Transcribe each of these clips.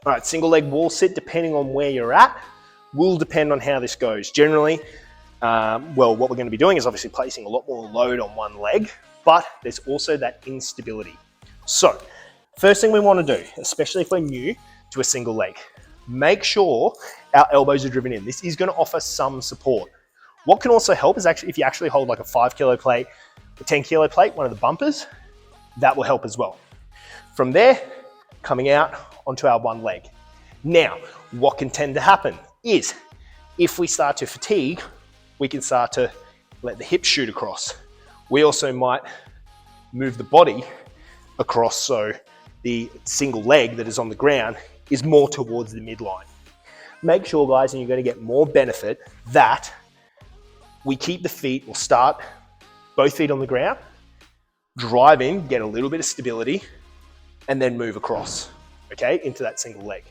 All right, single leg wall sit, depending on where you're at, will depend on how this goes. Generally, well, what we're going to be doing is obviously placing a lot more load on one leg, but there's also that instability. So first thing we want to do, especially if we're new to a single leg, make sure our elbows are driven in. This is going to offer some support. What can also help is actually if you actually hold like a 5 kilo plate, a 10 kilo plate, one of the bumpers, that will help as well. From there, coming out onto our one leg. Now, what can tend to happen is if we start to fatigue, we can start to let the hips shoot across. We also might move the body across so the single leg that is on the ground is more towards the midline. Make sure, guys, and you're going to get more benefit, that we keep the feet, or start both feet on the ground, drive in, get a little bit of stability, and then move across, okay, into that single leg.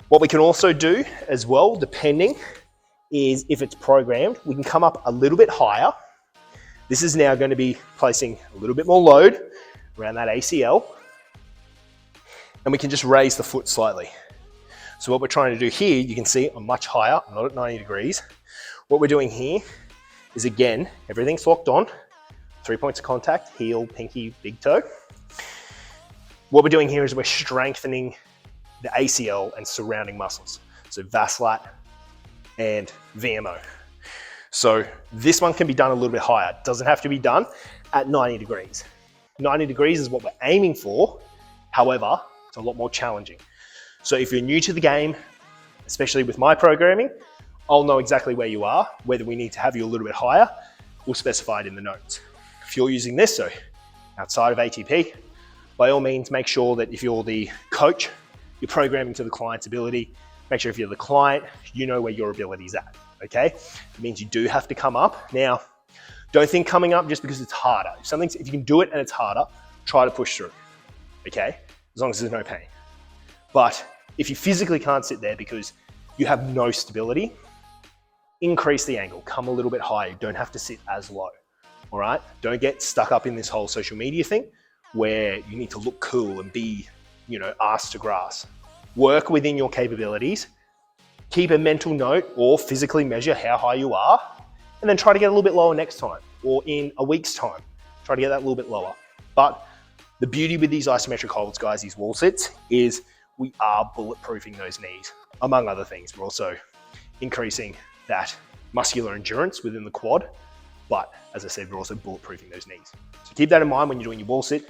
What we can also do as well, depending, is if it's programmed, we can come up a little bit higher. This is now going to be placing a little bit more load around that ACL, and we can just raise the foot slightly. So what we're trying to do here, you can see I'm much higher, I'm not at 90 degrees. What we're doing here is, again, everything's locked on, 3 points of contact, heel, pinky, big toe. What we're doing here is we're strengthening the ACL and surrounding muscles. So vascular and VMO. So this one can be done a little bit higher. It doesn't have to be done at 90 degrees. 90 degrees is what we're aiming for. However, it's a lot more challenging. So if you're new to the game, especially with my programming, I'll know exactly where you are, whether we need to have you a little bit higher. We'll specify it in the notes. If you're using this, so outside of ATP, by all means, make sure that if you're the coach, you're programming to the client's ability. Make sure if you're the client, you know where your ability is at, okay? It means you do have to come up. Now, don't think coming up just because it's harder. If you can do it and it's harder, try to push through, okay? As long as there's no pain. But if you physically can't sit there because you have no stability, increase the angle, come a little bit higher. You don't have to sit as low, all right? Don't get stuck up in this whole social media thing where you need to look cool and be, ass to grass. Work within your capabilities, keep a mental note or physically measure how high you are, and then try to get a little bit lower next time, or in a week's time, try to get that a little bit lower. But the beauty with these isometric holds, guys, these wall sits, is we are bulletproofing those knees, among other things. We're also increasing that muscular endurance within the quad, but as I said, we're also bulletproofing those knees. So keep that in mind when you're doing your wall sit.